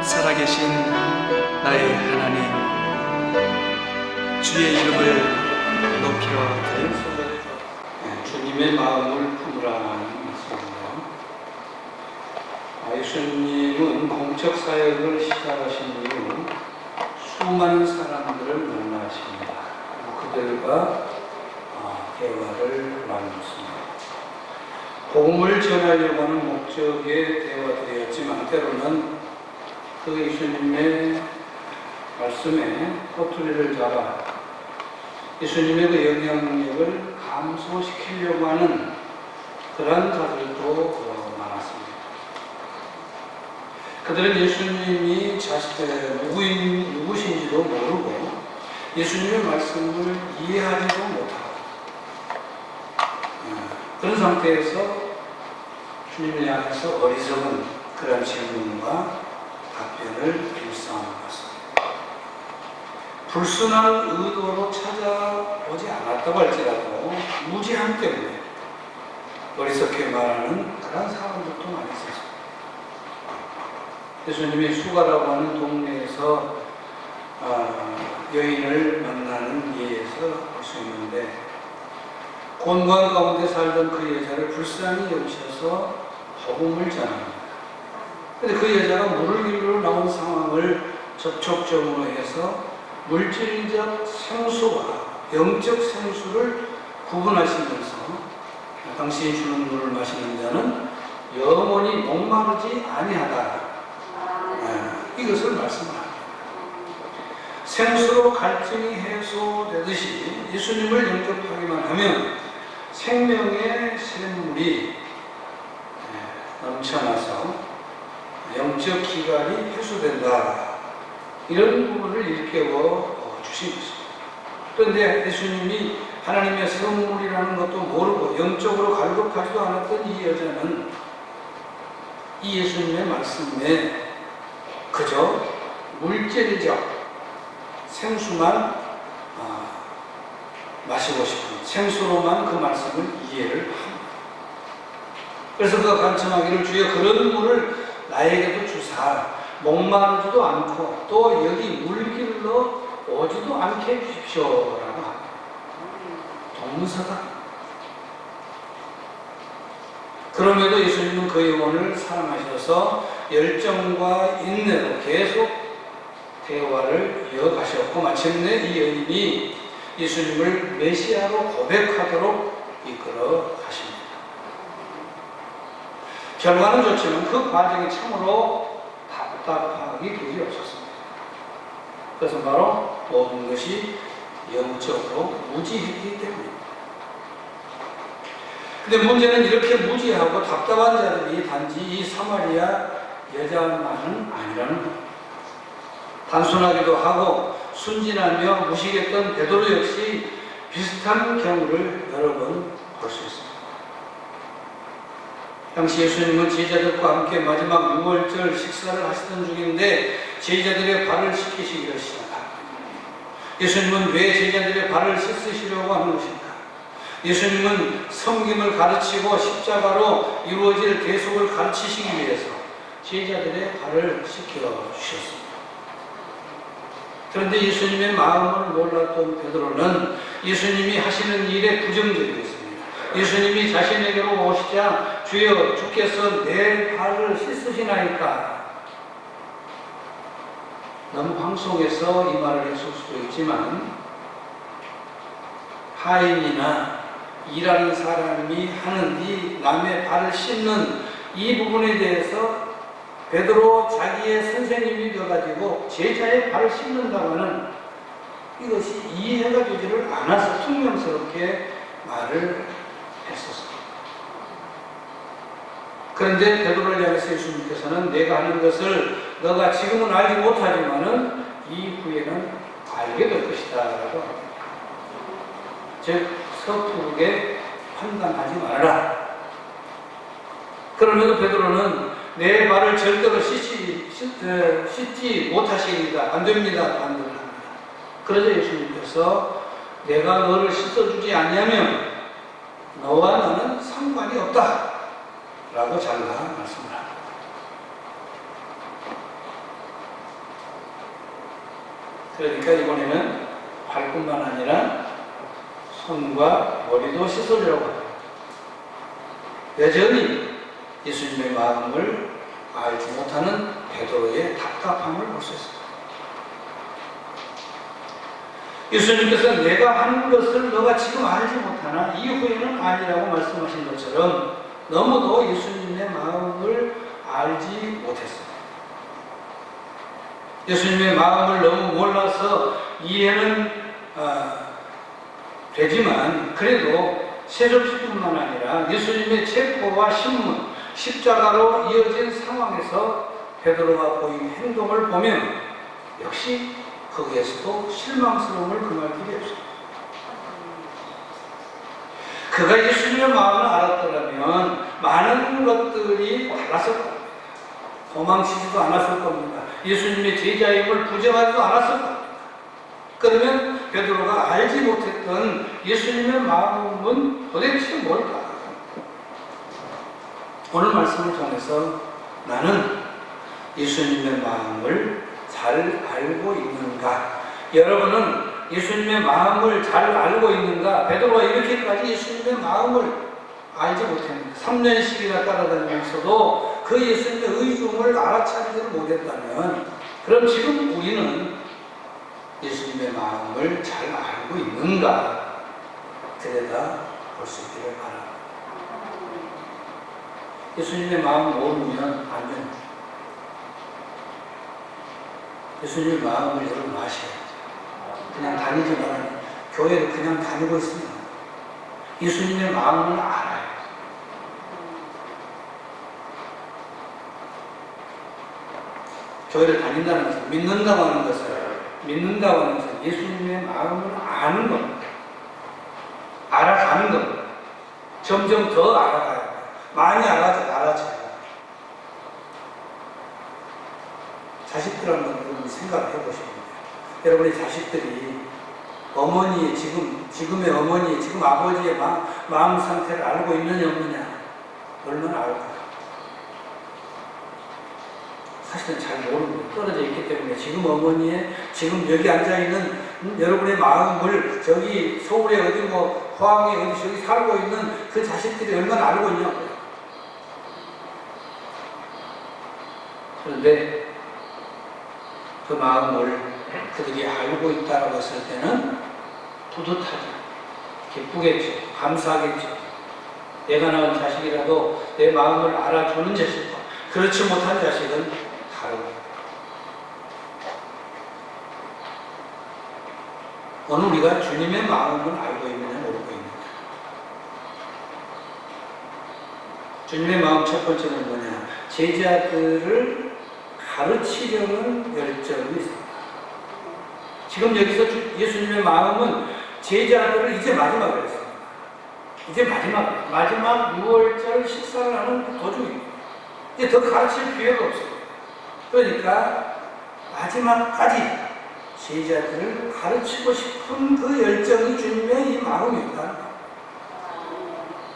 살아계신 나의 하나님, 주의 이름을 높여드립니다. 주님의 마음을 품으라는 말씀입니다. 예수님은 공적 사역을 시작하신 이후 수많은 사람들을 만나십니다. 그들과 대화를 나눴습니다. 복음을 전하려고 하는 목적의 대화들이었지만 때로는 그 예수님의 말씀에 꼬투리를 잡아 예수님의 그 영향력을 감소시키려고 하는 그러한 자들도 많았습니다. 그들은 예수님이 누구신지도 모르고 예수님의 말씀을 이해하지도 못하고 그런 상태에서 주님을 향해서 어리석은 그런 질문과 답변을 일삼은 것입니다. 불순한 의도로 찾아오지 않았다고 할지라도 무지함 때문에 어리석게 말하는 그런 사람들도 많이 있었습니다. 예수님이 수가라고 하는 동네에서 여인을 만나는 예에서 볼 수 있는데 곤고한 가운데 살던 그 여자를 불쌍히 여기셔서 복음을 전합니다. 그런데 그 여자가 물을 길로 나온 상황을 접촉점으로 해서 물질적 생수와 영적 생수를 구분하시면서 당신이 주는 물을 마시는 자는 영원히 목마르지 아니하다. 이것을 말씀합니다. 생수로 갈증이 해소되듯이 예수님을 영접하기만 하면 생명의 샘물이 넘쳐나서 영적 기갈이 해소된다. 이런 부분을 일깨워 주신 것입니다. 그런데 예수님이 하나님의 선물이라는 것도 모르고 영적으로 갈급하지도 않았던 이 여자는 이 예수님의 말씀에 그저 물질적 생수만 마시고 싶은 생수로만 그 말씀을 이해를 합니다. 그래서 그가 간청하기를 주여 그런 물을 나에게도 주사 목마르지도 않고 또 여기 물길로 오지도 않게 해주십시오라고 합니다. 동서다. 그럼에도 예수님은 그 영혼을 사랑하셔서 열정과 인내로 계속 대화를 이어가셨고 마침내 이 여인이 예수님을 메시아로 고백하도록 이끌어 가십니다. 결과는 좋지만 그 과정이 참으로 답답하기 그지없었습니다. 그것은 바로 모든 것이 영적으로 무지했기 때문입니다. 근데 문제는 이렇게 무지하고 답답한 자들이 단지 이 사마리아 여자만은 아니라는 겁니다. 단순하기도 하고 순진하며 무식했던 베드로 역시 비슷한 경우를 여러 번 볼 수 있습니다. 당시 예수님은 제자들과 함께 마지막 유월절 식사를 하시던 중인데 제자들의 발을 씻기시기를 시작합니다. 예수님은 왜 제자들의 발을 씻으시려고 하는 것일까? 예수님은 섬김을 가르치고 십자가로 이루어질 계속을 가르치시기 위해서 제자들의 발을 씻겨주셨습니다. 그런데 예수님의 마음을 몰랐던 베드로는 예수님이 하시는 일에 부정적이었습니다. 예수님이 자신에게로 오시자 주여 주께서 내 발을 씻으시나이까. 너무 방송에서 이 말을 했을 수도 있지만 하인이나 일하는 사람이 하는 이 남의 발을 씻는 이 부분에 대해서 베드로 자기의 선생님이 되어가지고 제자의 발을 씻는다고는 이것이 이해가 되지를 않아서 퉁명스럽게 말을 했었습니다. 그런데 베드로를 향해서 예수님께서는 내가 하는 것을 너가 지금은 알지 못하지만은 이후에는 알게 될 것이다 라고 합니다. 즉 서투르게 판단하지 말아라. 그러면서 베드로는 내 발을 절대로 씻지 못하시리다. 안 됩니다. 반대를 합니다. 그러자 예수님께서 내가 너를 씻어주지 않냐면 너와 나는 상관이 없다 라고 잘라 말씀을 합니다. 그러니까 이번에는 발뿐만 아니라 손과 머리도 씻어주라고 합니다. 여전히 예수님의 마음을 알지 못하는 베드로의 답답함을 볼 수 있습니다. 예수님께서 내가 하는 것을 너가 지금 알지 못하나 이후에는 아니라고 말씀하신 것처럼 너무도 예수님의 마음을 알지 못했습니다. 예수님의 마음을 너무 몰라서 이해는 되지만 그래도 세속시뿐만 아니라 예수님의 체포와 신문, 십자가로 이어진 상황에서 베드로가 보인 행동을 보면 역시 거기에서도 실망스러움을 금할 길이 없습니다. 그가 예수님의 마음을 알았더라면 많은 것들이 달랐을 겁니다. 도망치지도 않았을 겁니다. 예수님의 제자임을 부정하지도 않았을 겁니다. 그러면 베드로가 알지 못했던 예수님의 마음은 도대체 뭘까? 오늘 말씀을 통해서 나는 예수님의 마음을 잘 알고 있는가? 여러분은 예수님의 마음을 잘 알고 있는가? 베드로가 이렇게까지 예수님의 마음을 알지 못했는데 3년씩이나 따라다니면서도 그 예수님의 의중을 알아차리지를 못했다면 그럼 지금 우리는 예수님의 마음을 잘 알고 있는가? 들여다 볼 수 있기를 바랍니다. 예수님의 마음 모르면 안 됩니다. 예수님의 마음을 여러분 아셔야죠. 그냥 다니지만 교회를 그냥 다니고 있으면 예수님의 마음을 알아요. 교회를 다닌다는 것은 믿는다고 하는 것은 예수님의 마음을 아는 겁니다. 알아가는 겁니다. 점점 더 알아가야 돼요. 많이 알아져야 자식들 한번 여러분 생각해 보시면 여러분의 자식들이 어머니의 지금의 어머니의 지금 아버지의 마음 상태를 알고 있느냐 없느냐 얼마나 알까요? 사실은 잘 모릅니다. 떨어져 있기 때문에 지금 어머니의 지금 여기 앉아있는 여러분의 마음을 저기 서울에 어디 포항에 어디 저기 살고 있는 그 자식들이 얼마나 알고 있냐고요. 그런데 그 마음을 그들이 알고 있다고 했을 때는 뿌듯하죠. 기쁘겠죠. 감사하겠죠. 내가 낳은 자식이라도 내 마음을 알아주는 자식과 그렇지 못한 자식은 다르고 오늘 우리가 주님의 마음을 알고 있느냐 모르고 있느냐. 주님의 마음 첫 번째는 뭐냐? 제자들을 가르치려는 열정이 있습니다. 지금 여기서 예수님의 마음은 제자들을 이제 마지막으로 했습니다. 이제 마지막 6월절 식사를 하는 도중입니다. 이제 더 가르칠 기회가 없어요. 그러니까 마지막까지 제자들을 가르치고 싶은 그 열정이 주님의 이 마음입니다.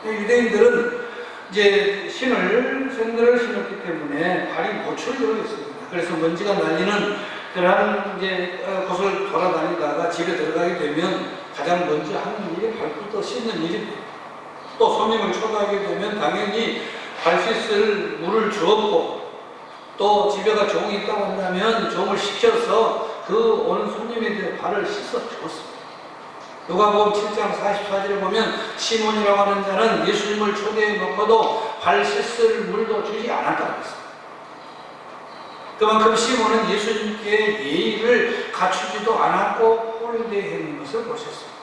유대인들은 이제 샌들을 신었기 때문에 발이 모출되어 있습니다. 그래서 먼지가 날리는 그러한 이제 곳을 돌아다니다가 집에 들어가게 되면 가장 먼저 하는 일이 발부터 씻는 일입니다. 또 손님을 초대하게 되면 당연히 발 씻을 물을 주었고 또 집에가 종이 있다고 한다면 종을 시켜서 그 오는 손님의 발을 씻어 주었습니다. 누가복음 7장 44절에 보면 시몬이라고 하는 자는 예수님을 초대해 놓고도 발 씻을 물도 주지 않았다고 했습니다. 그만큼 시몬은 예수님께 예의를 갖추지도 않았고 홀대했는 것을 보셨습니다.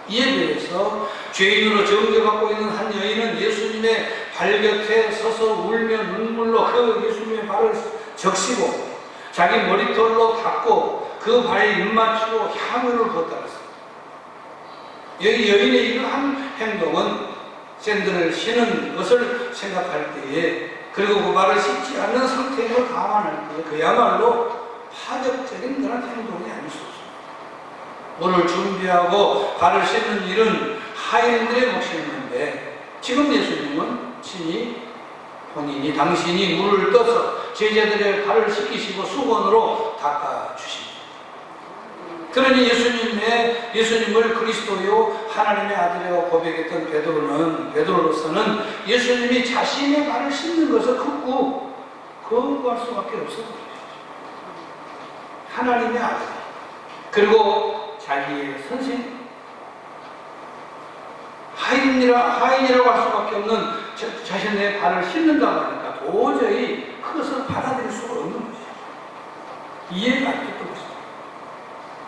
이에 비해서 죄인으로 정죄받고 있는 한 여인은 예수님의 발 곁에 서서 울며 눈물로 그 예수님의 발을 적시고 자기 머리털로 닦고 그 발에 입 맞추고 향유를 부었다고 했습니다. 여기 여인의 이러한 행동은 샌들을 신은 것을 생각할 때에 그리고 그 발을 씻지 않는 상태임을 감안할 때에 그야말로 파격적인 그런 행동이 아닐 수 없습니다. 물을 준비하고 발을 씻는 일은 하인들의 몫이었는데 지금 예수님은 친히 본인이 당신이 물을 떠서 제자들의 발을 씻기시고 수건으로 닦아주십니다. 그러니 예수님을 그리스도요 하나님의 아들이라고 고백했던 베드로로서는 예수님이 자신의 발을 씻는 것을 극구 거부할 수밖에 없었거든요. 하나님의 아들, 그리고 자기의 선생, 하인이라고 할 수밖에 없는 자신의 발을 씻는다고 하니까 도저히 그것을 받아들일 수가 없는 것이죠. 이해가 안 됐던 것입니다.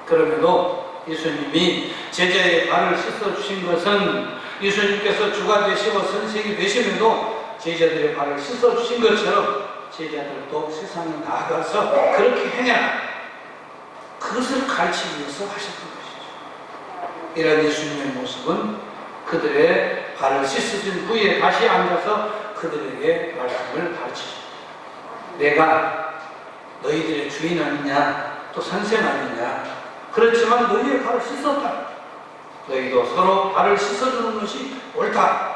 그럼에도 예수님이 제자의 발을 씻어주신 것은 예수님께서 주가 되시고 선생이 되심에도 제자들의 발을 씻어주신 것처럼 제자들도 세상에 나아가서 그렇게 행해라, 그것을 가르치기 위해서 하셨던 것이죠. 이런 예수님의 모습은 그들의 발을 씻어준 후에 다시 앉아서 그들에게 말씀을 가르치죠. 내가 너희들의 주인 아니냐, 또 선생 아니냐, 그렇지만 너희의 발을 씻었다. 너희도 서로 발을 씻어주는 것이 옳다.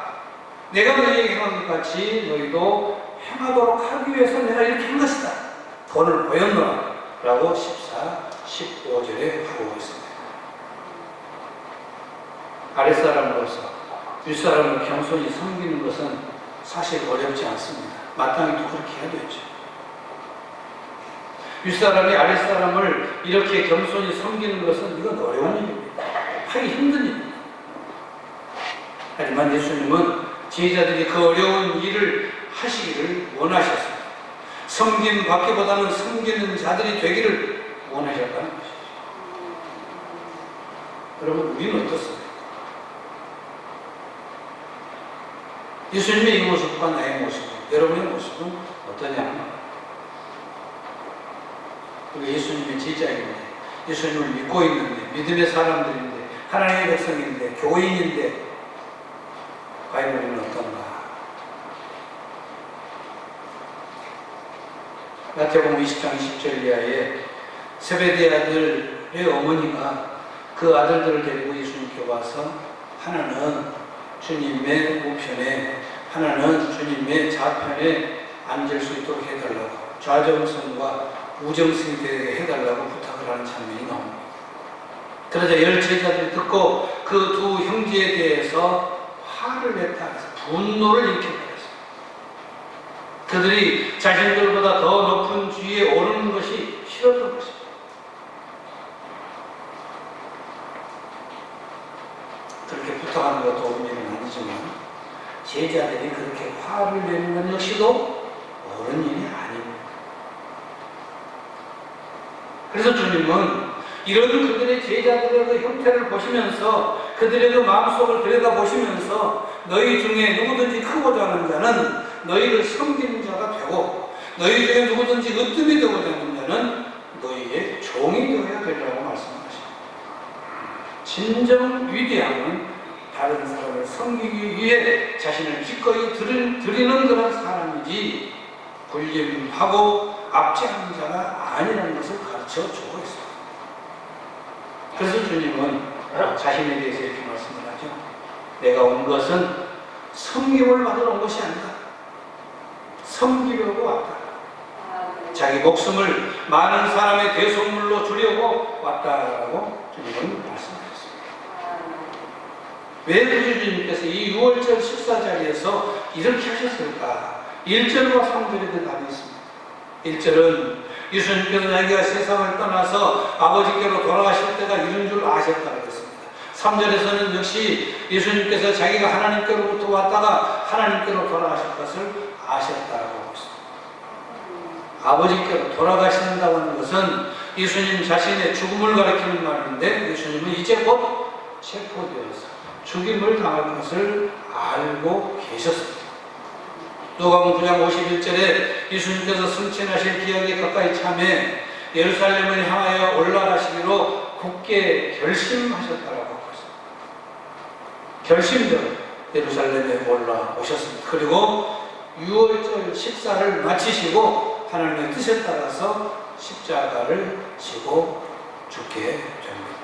내가 너희에게 행한 것 같이 너희도 행하도록 하기 위해서 내가 이렇게 한 것이다. 본을 보였노라 라고 14, 15절에 하고 있습니다. 아랫사람으로서 윗사람을 겸손히 섬기는 것은 사실 어렵지 않습니다. 마땅히 또 그렇게 해야 되죠. 윗사람이 아랫사람을 이렇게 겸손히 섬기는 것은 이건 어려운 일입니다. 하기 힘든 일입니다. 하지만 예수님은 제자들이 그 어려운 일을 하시기를 원하셨습니다. 섬김 받기보다는 섬기는 자들이 되기를 원하셨다는 것이죠. 여러분, 우리는 어떻습니까? 예수님의 이 모습과 나의 모습, 여러분의 모습은 어떠냐? 우리 예수님의 제자인데, 예수님을 믿고 있는데, 믿음의 사람들인데, 하나님의 백성인데, 교인인데, 과연 우리는 어떤가? 마태복음 20장 20절 이하에 세베대 아들의 어머니가 그 아들들을 데리고 예수님께 와서 하나는 주님의 우편에, 하나는 주님의 좌편에 앉을 수 있도록 해달라고, 좌정성과 우정성이 되게 해달라고 부탁을 하는 장면이 나옵니다. 그러자 열 제자들이 듣고 그 두 형제에 대해서 화를 냈다 해서 분노를 일으켰다 해서 그들이 자신들보다 더 높은 지위에 오르는 것이 싫었던 것입니다. 그렇게 부탁하는 것도 옳은 일은 아니지만 제자들이 그렇게 화를 내는 것 역시도 옳은 일이 아닙니다. 그래서 주님은 이런 그들의 제자들의 그 형태를 보시면서 그들의 그 마음속을 들여다보시면서 너희 중에 누구든지 크고자 하는 자는 너희를 섬기는 자가 되고 너희 중에 누구든지 으뜸이 되고자 하는 자는 너희의 종이 되어야 되리라고 말씀하십니다. 진정 위대함은 다른 사람을 섬기기 위해 자신을 기꺼이 드리는 그런 사람이지 군림하고 압제하는 자가 아니라는 것을 가르쳐 주고 있습니다. 그래서 주님은 자신에 대해서 이렇게 말씀을 하죠. 내가 온 것은 섬김을 받으러 온 것이 아니다. 섬기려고 왔다. 자기 목숨을 많은 사람의 대속물로 주려고 왔다라고 주님은 말씀하셨습니다. 왜 구주님께서 이 6월절 식사 자리에서 이렇게 하셨을까? 1절과 3절에 답이 있습니다. 1절은 예수님께서 자기가 세상을 떠나서 아버지께로 돌아가실 때가 이른 줄 아셨다고 했습니다. 3절에서는 역시 예수님께서 자기가 하나님께로부터 왔다가 하나님께로 돌아가실 것을 아셨다고 하고 있습니다. 아버지께로 돌아가신다고 하는 것은 예수님 자신의 죽음을 가리키는 말인데 예수님은 이제 곧 체포되어서 죽임을 당할 것을 알고 계셨습니다. 누가복음 9장 51절에 예수님께서 승천하실 기약에 가까이 참에 예루살렘을 향하여 올라가시기로 굳게 결심하셨다고 하고 있습니다. 결심대로 예루살렘에 올라오셨습니다. 그리고 6월절 식사를 마치시고 하나님의 뜻에 따라서 십자가를 지고 죽게 됩니다.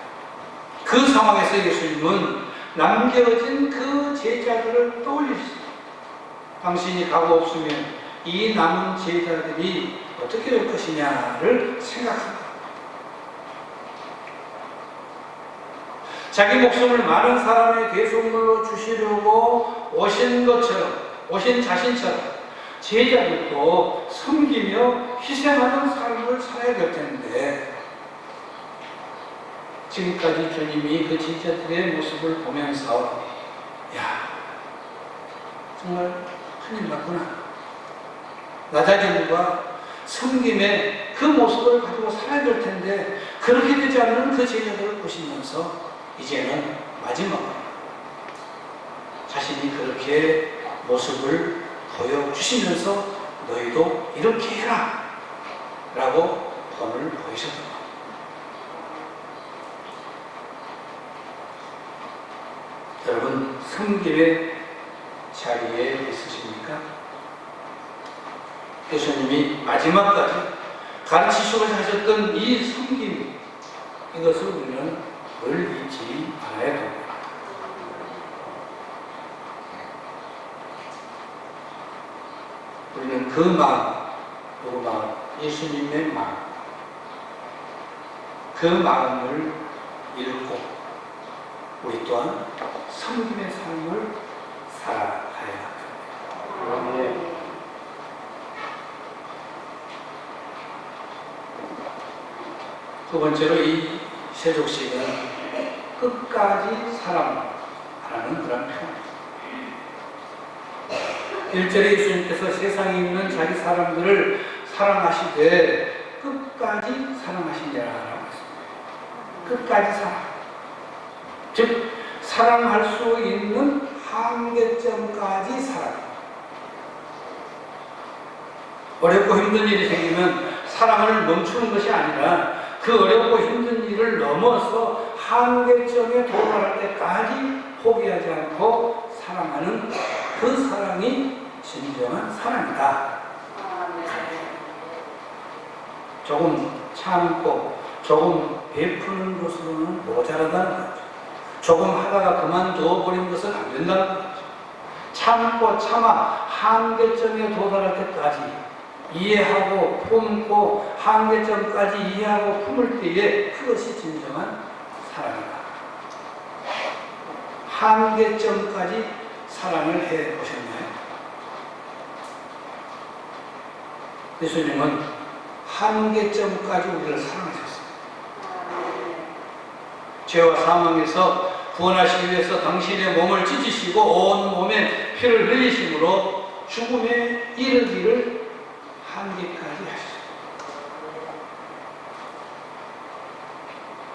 그 상황에서 예수님은 남겨진 그 제자들을 떠올리십니다. 당신이 가고 없으면 이 남은 제자들이 어떻게 될 것이냐를 생각합니다. 자기 목숨을 많은 사람의 대속물로 주시려고 오신 것처럼, 오신 자신처럼 제자들도 섬기며 희생하는 삶을 살아야 될 텐데, 지금까지 주님이 그 제자들의 모습을 보면서 야, 정말 큰일 났구나, 낮아짐과 섬김의 그 모습을 가지고 살아야 될 텐데 그렇게 되지 않는 그 제자들을 보시면서 이제는 마지막으로 자신이 그렇게 모습을 보여주시면서 너희도 이렇게 해라 라고 본을 보이셨던 겁니다. 여러분, 섬김의 자리에 있으십니까? 예수님이 마지막까지 가르치시고 하셨던 이 섬김, 이것을 우리는 늘 잊지 않아야 됩니다. 우리는 그 마음, 누구 마음? 예수님의 마음, 그 마음을 읽고 우리 또한 섬김의 삶을 살아가야 합니다. 두 번째로 이 세족식은 끝까지 사랑하라는 그런 표현입니다. 1절에 예수님께서 세상에 있는 자기 사람들을 사랑하시되 끝까지 사랑하시냐라고 했습니다. 끝까지 사랑. 즉, 사랑할 수 있는 한계점까지 사랑. 어렵고 힘든 일이 생기면 사랑을 멈추는 것이 아니라 그 어렵고 힘든 일을 넘어서 한계점에 도달할 때까지 포기하지 않고 사랑하는 그 사랑이 진정한 사랑이다. 조금 참고 조금 베푸는 것으로는 모자라다는 거죠. 조금 하다가 그만두어 버린 것은 안 된다는 거죠. 참고 참아 한계점에 도달할 때까지 이해하고 품고 한계점까지 이해하고 품을 때에 그것이 진정한 사랑이다. 한계점까지 사랑을 해 보셨나요? 예수님은 한계점까지 우리를 사랑하셨습니다. 죄와 사망에서 구원하시기 위해서 당신의 몸을 찢으시고 온 몸에 피를 흘리심으로 죽음에 이르기를 한계까지 하셨습니다.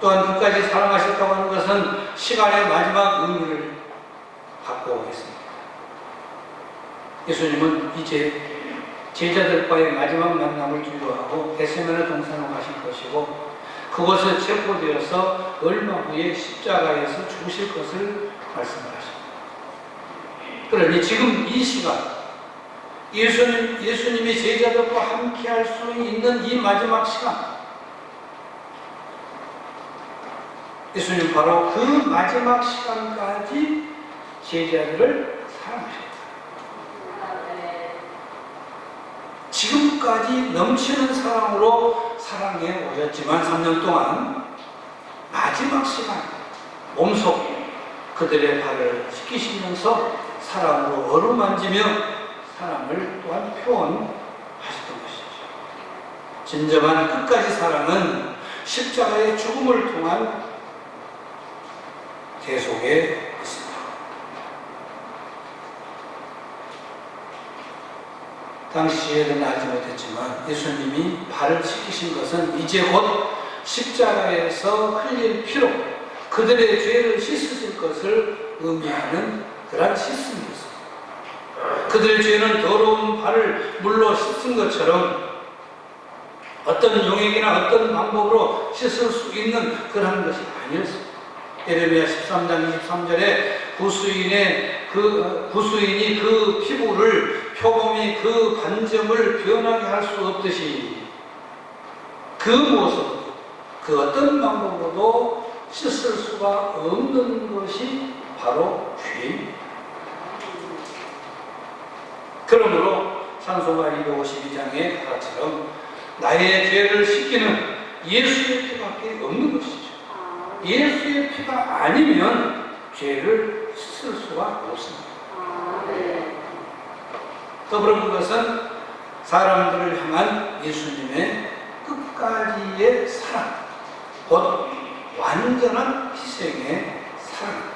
또한 끝까지 사랑하셨다고 하는 것은 시간의 마지막 의미를 갖고 있습니다. 예수님은 이제 제자들과의 마지막 만남을 주도하고 겟세마네 동산으로 가실 것이고 그것에 체포되어서 얼마 후에 십자가에서 죽으실 것을 말씀하십니다. 그러니 지금 이 시간 예수님이 제자들과 함께 할 수 있는 이 마지막 시간, 예수님 바로 그 마지막 시간까지 제자들을 사랑하셨다. 지금까지 넘치는 사랑으로 사랑해 오셨지만 3년 동안 마지막 시간 몸속 그들의 발을 씻기시면서 사랑으로 어루만지며 사랑을 또한 표현하셨던 것이죠. 진정한 끝까지 사랑은 십자가의 죽음을 통한 계속에 있습니다. 당시에는 알지 못했지만 예수님이 발을 씻기신 것은 이제 곧 십자가에서 흘릴 피로 그들의 죄를 씻으실 것을 의미하는 그러한 씻음이었습니다. 그들의 죄는 더러운 발을 물로 씻은 것처럼 어떤 용액이나 어떤 방법으로 씻을 수 있는 그런 것이 아니었습니다. 예레미야 13장 23절에 구수인이 그 피부를 표범이 그 반점을 변하게 할 수 없듯이 그 모습, 그 어떤 방법으로도 씻을 수가 없는 것이 바로 죄입니다. 그러므로 찬송가 252장의 가사처럼 나의 죄를 씻기는 예수의 피밖에 없는 것이죠. 예수의 피가 아니면 죄를 씻을 수가 없습니다. 더불어 그것은 사람들을 향한 예수님의 끝까지의 사랑, 곧 완전한 희생의 사랑.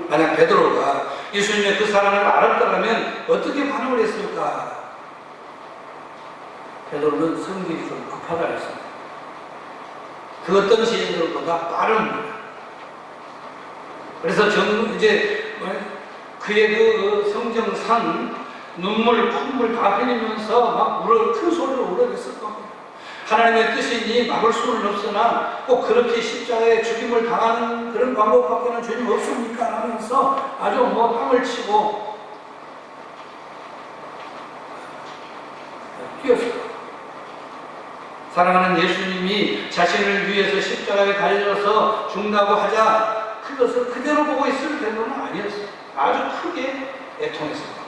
만약 베드로가 예수님의 그 사랑을 알았더라면 어떻게 반응을 했을까? 베드로는 성질이 좀 급하다 했습니다. 그 어떤 시인들보다 빠릅니다. 그래서 이제 그의 그 성정상 눈물, 콧물 다 흘리면서 막 큰 소리로 울어댔을 겁니다. 하나님의 뜻이니 막을 수는 없으나 꼭 그렇게 십자가에 죽임을 당하는 그런 방법밖에는 주님 없습니까? 하면서 아주 땅을 치고 뛰었어요. 사랑하는 예수님이 자신을 위해서 십자가에 달려서 죽는다고 하자 그것을 그대로 보고 있을 때는 아니었어요. 아주 크게 애통했습니다.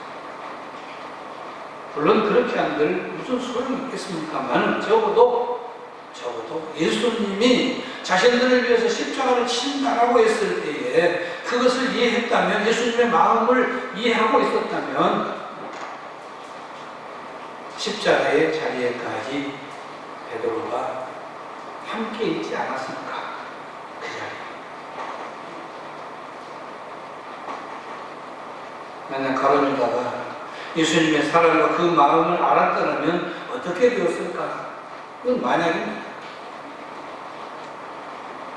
물론 그렇게 한들 무슨 소용이 있겠습니까만 적어도 예수님이 자신들을 위해서 십자가를 친다라고 했을 때에 그것을 이해했다면, 예수님의 마음을 이해하고 있었다면 십자가의 자리에까지 베드로가 함께 있지 않았습니까? 그 자리에. 만약 가론 유다가 예수님의 사랑과 그 마음을 알았더라면 어떻게 되었을까? 그건 만약입니다.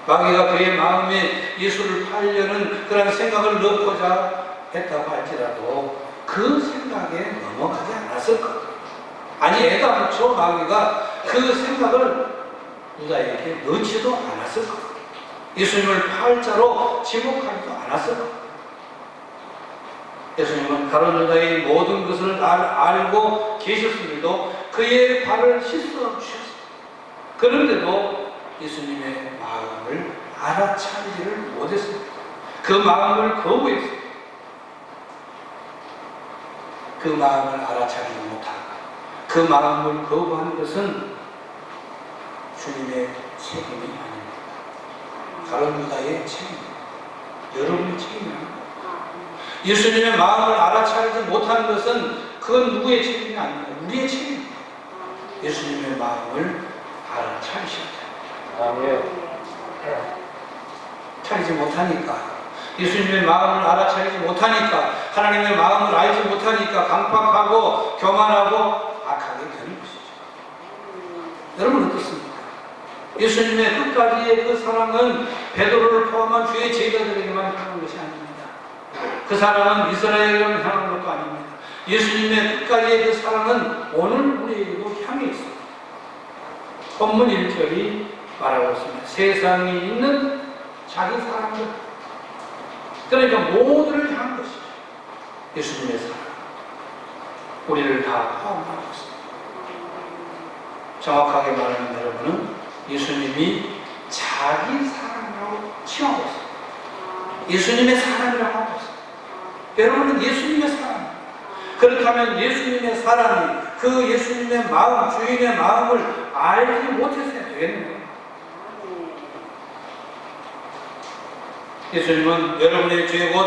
마귀가 그의 마음에 예수를 팔려는 그런 생각을 넣고자 했다고 할지라도 그 생각에 넘어가지 않았을 겁니다. 아니 애당초 마귀가 그 생각을 유다에게 넣지도 않았을 겁니다. 예수님을 팔자로 지목하지도 않았을 겁니다. 예수님은 가룟 유다의 모든 것을 알고 계셨음에도 그의 발을 씻어 주셨습니다. 그런데도 예수님의 마음을 알아차리지를 못했습니다. 그 마음을 거부했습니다. 그 마음을 알아차리지 못하고 그 마음을 거부한 것은 주님의 책임이 아닙니다. 가룟 유다의 책임입니다. 여러분의 책임이 아닙니다. 예수님의 마음을 알아차리지 못하는 것은 그건 누구의 책임이 아닙니다. 우리의 책임입니다. 예수님의 마음을 알아차리셔야 됩니다. 차리지 못하니까, 예수님의 마음을 알아차리지 못하니까, 하나님의 마음을 알지 못하니까 강팍하고 교만하고 악하게 되는 것이죠. 여러분 어떻습니까? 예수님의 끝까지의 그 사랑은 베드로를 포함한 주의 제자들에게만 향한 것이 아닙니다. 그 사랑은 이스라엘에게만 향한 것도 아닙니다. 예수님의 끝까지의 그 사랑은 오늘 우리에게도 향해 있습니다. 본문 1절이 말하고 있습니다. 세상에 있는 자기 사랑들, 그러니까 모두를 향한 것이죠. 예수님의 사랑, 우리를 다 포함하고 있습니다. 정확하게 말하면 여러분은 예수님이 자기 사랑이라고 칭하고 있습니다. 예수님의 사랑이라고 하고 있습니다. 여러분은 예수님의 사랑. 그렇다면 예수님의 사랑이 그 예수님의 마음, 주인의 마음을 알지 못했어야 되겠네요. 예수님은 여러분의 죄 곧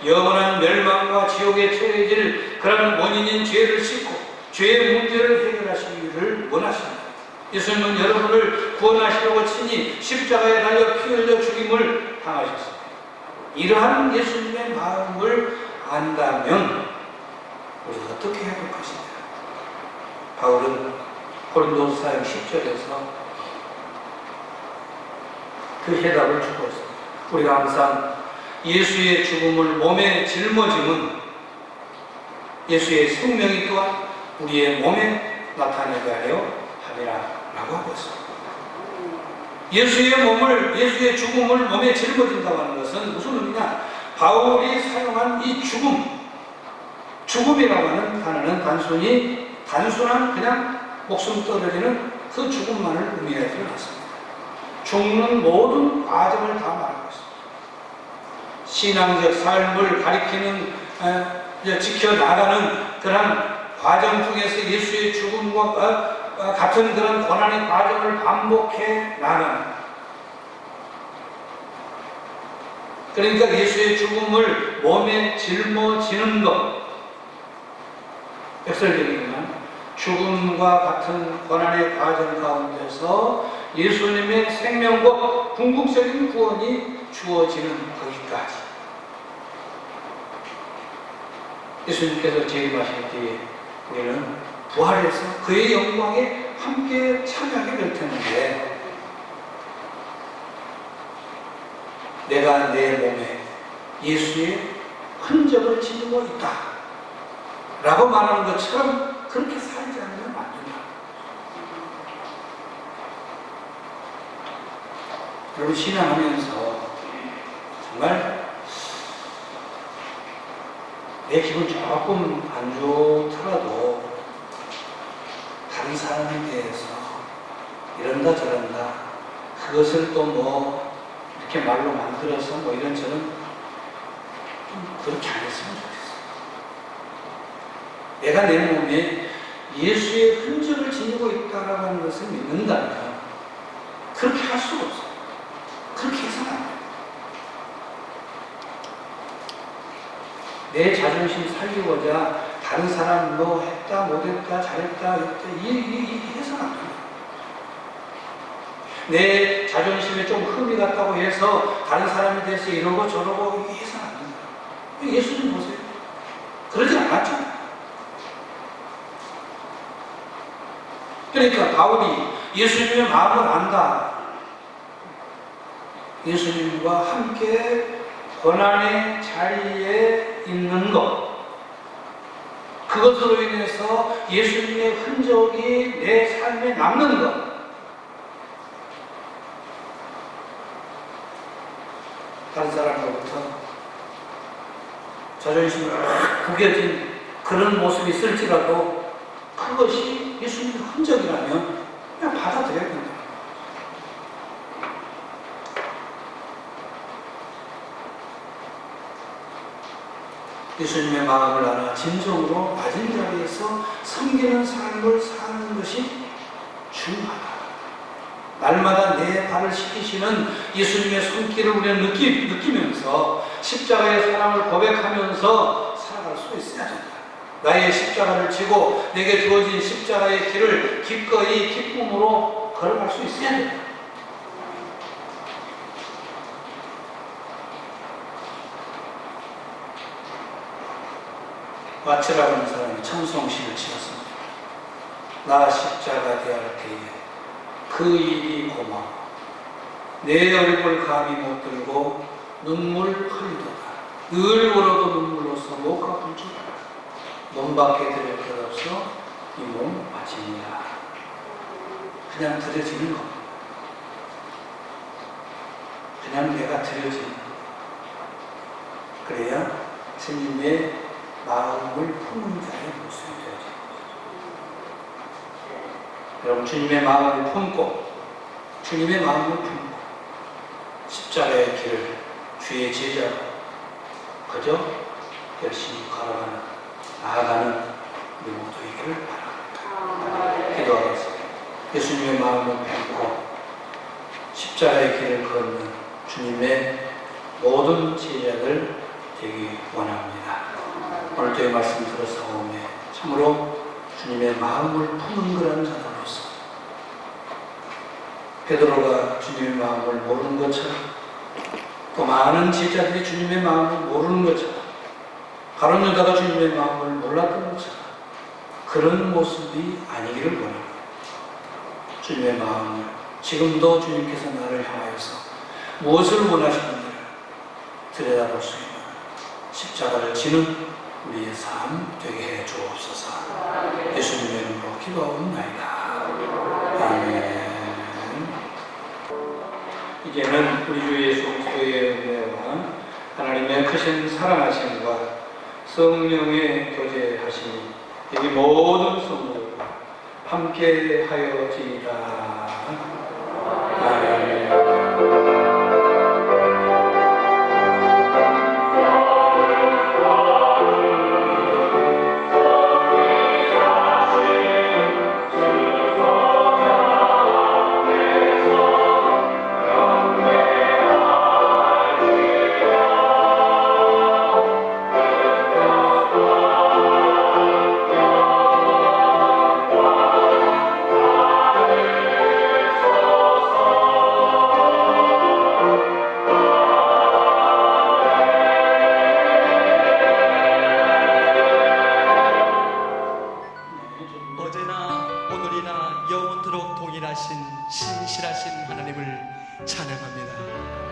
영원한 멸망과 지옥에 처해질 그런 원인인 죄를 씻고 죄의 문제를 해결하시기를 원하십니다. 예수님은 여러분을 구원하시려고 친히 십자가에 달려 피 흘려 죽임을 당하셨습니다. 이러한 예수님의 마음을 안다면 우리가 어떻게 해야 될 것인가? 바울은 고린도서 10절에서 그 해답을 주고 있습니다. 우리가 항상 예수의 죽음을 몸에 짊어짐은 예수의 생명이 또한 우리의 몸에 나타나게 하려 함이라고 하고 있습니다. 예수의 죽음을 몸에 짊어진다고 하는 것은 무슨 의미냐? 바울이 사용한 이 죽음이라고 하는 단어는 단순한 그냥 목숨 떨어지는 그 죽음만을 의미하지 않습니다. 죽는 모든 과정을 다 말하고 있습니다. 신앙적 삶을 가리키는, 지켜나가는 그런 과정 중에서 예수의 죽음과 같은 그런 고난의 과정을 반복해 나가는, 그러니까 예수의 죽음을 몸에 짊어지는 것, 역설적이지만 죽음과 같은 고난의 과정 가운데서 예수님의 생명과 궁극적인 구원이 주어지는 거기까지 예수님께서 재림하실 때에 우리는 부활해서 그의 영광에 함께 참여하게 될 텐데, 내가 내 몸에 예수의 흔적을 지니고 있다 라고 말하는 것처럼 그렇게 살지 않으면 안 된다. 여러분, 신앙하면서 정말 내 기분 조금 안 좋더라도 다른 사람에 대해서 이런다 저런다, 그것을 또 뭐 이렇게 말로 만들어서 뭐 이런저런 좀 그렇게 안 했으면 좋겠어요. 내가 내 몸에 예수의 흔적을 지니고 있다라고 하는 것을 믿는다면 그렇게 할 수가 없어요. 그렇게 해서는 안 돼요. 내 자존심 살리고자 다른 사람 뭐 했다 못했다 잘했다 했다 이 해서는 안 돼요. 내 자존심에 좀 흠이 갔다고 해서 다른 사람에 대해서 이러고 저러고 이게 해서는 안 된다. 예수님 보세요. 그러지 않았죠. 그러니까 바울이 예수님의 마음을 안다, 예수님과 함께 고난의 자리에 있는 것, 그것으로 인해서 예수님의 흔적이 내 삶에 남는 것, 다른 사람으로부터 자존심을 구겨진 그런 모습이 있을지라도 그것이 예수님의 흔적이라면 그냥 받아들여야 된다. 예수님의 마음을 알아 진정으로 낮은 자리에서 섬기는 삶을 사는 것이 중요하다. 날마다 내 발을 씻기시는 예수님의 손길을 우리는 느끼면서 십자가의 사랑을 고백하면서 살아갈 수 있어야 된다. 나의 십자가를 지고 내게 주어진 십자가의 길을 기꺼이 기쁨으로 걸어갈 수 있어야 된다. 마츠라고 하는 사람이 찬송시를 지었습니다. 나 십자가 대할 때에 그 일이 고마워. 내 얼굴 감히 못 들고 눈물 흘리도다. 늘 울어도 눈물로써 못 갚을 줄 알아. 몸 밖에 들을 것 없어 이 몸 바칩니다. 그냥 들여지는 겁니다. 그냥 내가 들여지는 겁니다. 그래야 주님의 마음을 품은 자의 모습이 되어집니다. 여러분, 주님의 마음을 품고 주님의 마음을 품고 십자가의 길을 주의 제자로 그저 열심히 걸어가는 나아가는 우리 모두이기를 바랍니다. 기도하겠습니다. 예수님의 마음을 품고 십자가의 길을 걷는 주님의 모든 제자들 되기 원합니다. 오늘도 이 말씀 들어서오매 참으로 주님의 마음을 품은 그런 자로서 베드로가 주님의 마음을 모르는 것처럼, 또 많은 제자들이 주님의 마음을 모르는 것처럼, 가룟 유다가 주님의 마음을 몰랐던 것처럼 그런 모습이 아니기를 원합니다. 주님의 마음을 지금도 주님께서 나를 향하여서 무엇을 원하시는지를 들여다볼 수 있는 십자가를 지는 우리의 삶 되게 해 주옵소서. 예수님의 이름으로 기도하옵나이다. 아멘. 이제는 우리 주 예수 그리스도의 은혜와 하나님의 크신 사랑하심과 성령의 교제하심이 여기 모든 성도들과 함께 하여지이다. 아멘. 오늘이나 영원토록 동일하신 신실하신 하나님을 찬양합니다.